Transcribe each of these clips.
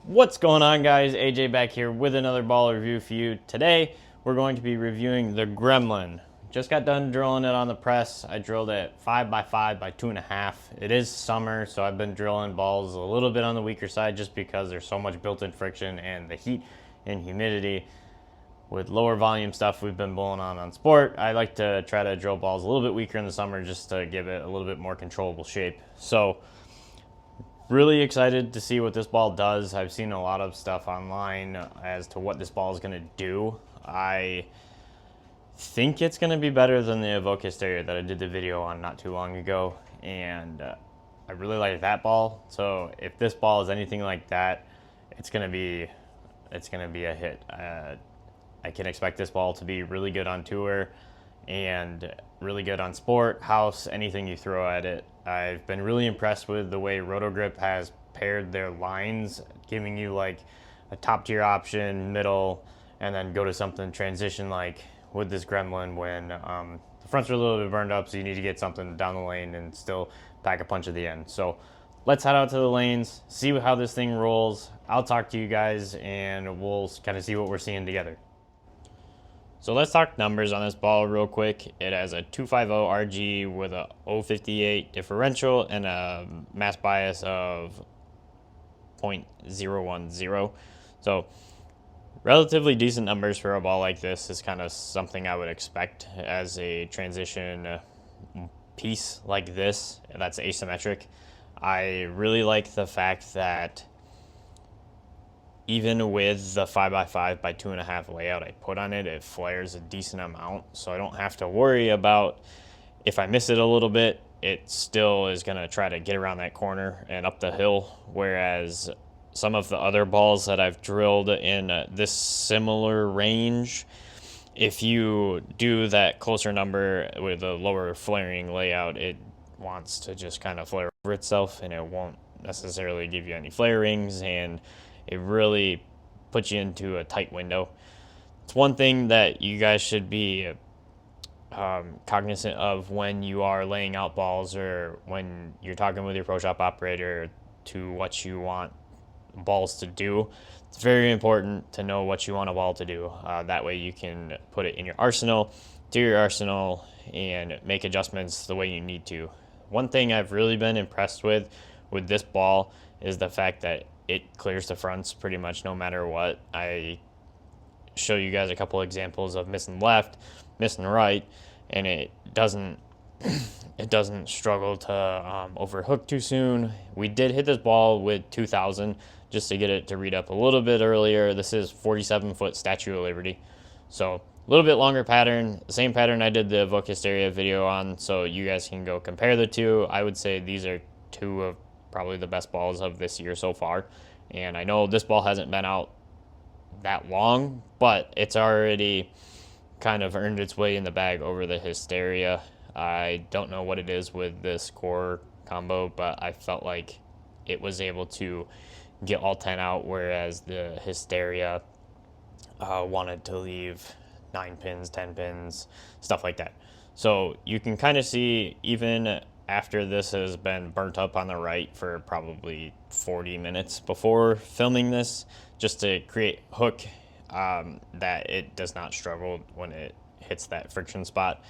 What's going on, guys? AJ back here with another ball review for you. Today we're going to be reviewing the Gremlin. Just got done drilling it on the press. I drilled it 5x5 by 2.5. It is summer, so I've been drilling balls a little bit on the weaker side just because there's so much built-in friction and the heat and humidity. With lower volume stuff we've been bowling on sport, I like to try to drill balls a little bit weaker in the summer just to give it a little bit more controllable shape. So really excited to see what this ball does. I've seen a lot of stuff online as to what this ball is going to do. I think it's going to be better than the Evoke Hysteria that I did the video on not too long ago, and I really like that ball. So if this ball is anything like that, it's going to be a hit. I can expect this ball to be really good on tour and really good on sport, house, anything you throw at it. I've been really impressed with the way Roto Grip has paired their lines, giving you like a top tier option, middle, and then go to something transition like with this Gremlin when the fronts are a little bit burned up, so you need to get something down the lane and still pack a punch at the end. So let's head out to the lanes, see how this thing rolls. I'll talk to you guys and we'll kind of see what we're seeing together. So let's talk numbers on this ball real quick. It has a 250 RG with a 058 differential and a mass bias of 0.010. So relatively decent numbers for a ball like this is kind of something I would expect as a transition piece like this that's asymmetric. I really like the fact that even with the 5x5 by 2.5 layout I put on it, it flares a decent amount, so I don't have to worry about if I miss it a little bit, it still is going to try to get around that corner and up the hill, whereas some of the other balls that I've drilled in this similar range, if you do that closer number with a lower flaring layout, it wants to just kind of flare over itself and it won't necessarily give you any flare rings, and it really puts you into a tight window. It's one thing that you guys should be cognizant of when you are laying out balls or when you're talking with your pro shop operator to what you want balls to do. It's very important to know what you want a ball to do. That way you can put it in your arsenal, do your arsenal, and make adjustments the way you need to. One thing I've really been impressed with this ball is the fact that it clears the fronts pretty much no matter what. I show you guys a couple examples of missing left, missing right, and it doesn't struggle to overhook too soon. We did hit this ball with 2000 just to get it to read up a little bit earlier. This is 47-foot Statue of Liberty, so a little bit longer pattern, the same pattern I did the Evoke Hysteria video on, so you guys can go compare the two. I would say these are two of probably the best balls of this year so far, and I know this ball hasn't been out that long, but it's already kind of earned its way in the bag over the Hysteria. I don't know what it is with this core combo, but I felt like it was able to get all 10 out, whereas the Hysteria wanted to leave 9 pins, 10 pins, stuff like that. So you can kind of see, even after this has been burnt up on the right for probably 40 minutes before filming this, just to create hook, that it does not struggle when it hits that friction spot.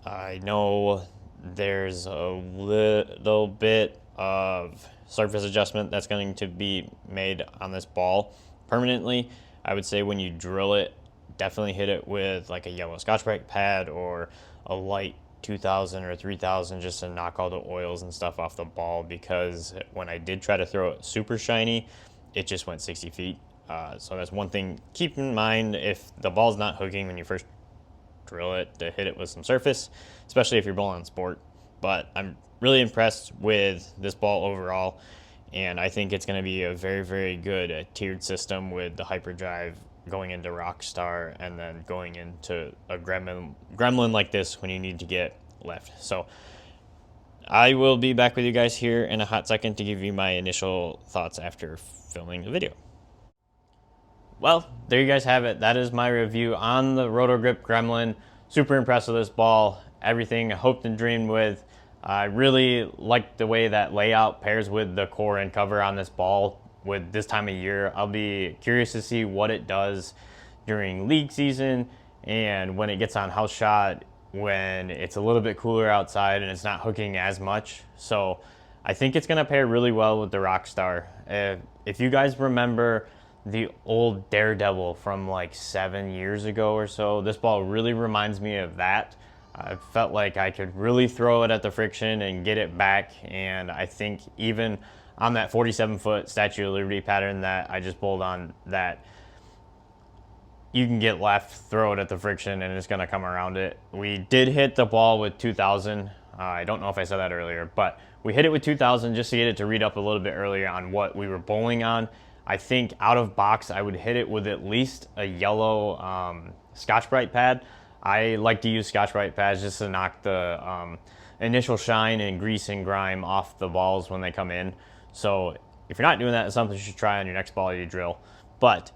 I know there's a little bit of surface adjustment that's going to be made on this ball permanently. I would say when you drill it, definitely hit it with like a yellow Scotch-Brite pad or a light 2000 or 3000 just to knock all the oils and stuff off the ball, because when I did try to throw it super shiny, it just went 60 feet. So that's one thing. Keep in mind, if the ball's not hooking when you first drill it, to hit it with some surface, especially if you're bowling on sport. But I'm really impressed with this ball overall, and I think it's going to be a very, very good tiered system with the hyperdrive going into Rockstar and then going into a Gremlin like this when you need to get left. So I will be back with you guys here in a hot second to give you my initial thoughts after filming the video. Well, there you guys have it. That is my review on the Roto Grip Gremlin. Super impressed with this ball. Everything I hoped and dreamed with. I really like the way that layout pairs with the core and cover on this ball. with this time of year. I'll be curious to see what it does during league season and when it gets on house shot, when it's a little bit cooler outside and it's not hooking as much. So I think it's going to pair really well with the Rockstar. If you guys remember the old Daredevil from like 7 years ago or so, this ball really reminds me of that. I felt like I could really throw it at the friction and get it back, and I think even on that 47-foot Statue of Liberty pattern that I just bowled on, that you can get left, throw it at the friction, and it's going to come around it. We did hit the ball with 2000. I don't know if I said that earlier, but we hit it with 2000 just to get it to read up a little bit earlier on what we were bowling on. I think out of box, I would hit it with at least a yellow Scotch-Brite pad. I like to use Scotch-Brite pads just to knock the initial shine and grease and grime off the balls when they come in. So if you're not doing that, it's something you should try on your next ball you drill. But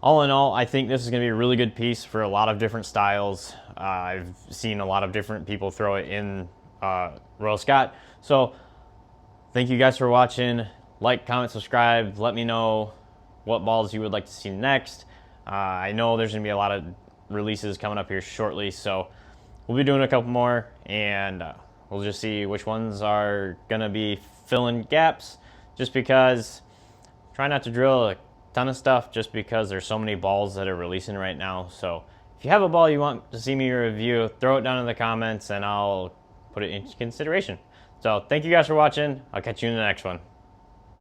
all in all, I think this is going to be a really good piece for a lot of different styles. I've seen a lot of different people throw it in Royal Scott. So thank you guys for watching. Like, comment, subscribe. Let me know what balls you would like to see next. I know there's going to be a lot of releases coming up here shortly, so we'll be doing a couple more, and we'll just see which ones are going to be filling gaps, just because try not to drill a ton of stuff just because there's so many balls that are releasing right now. So if you have a ball you want to see me review, throw it down in the comments and I'll put it into consideration. So thank you guys for watching. I'll catch you in the next one.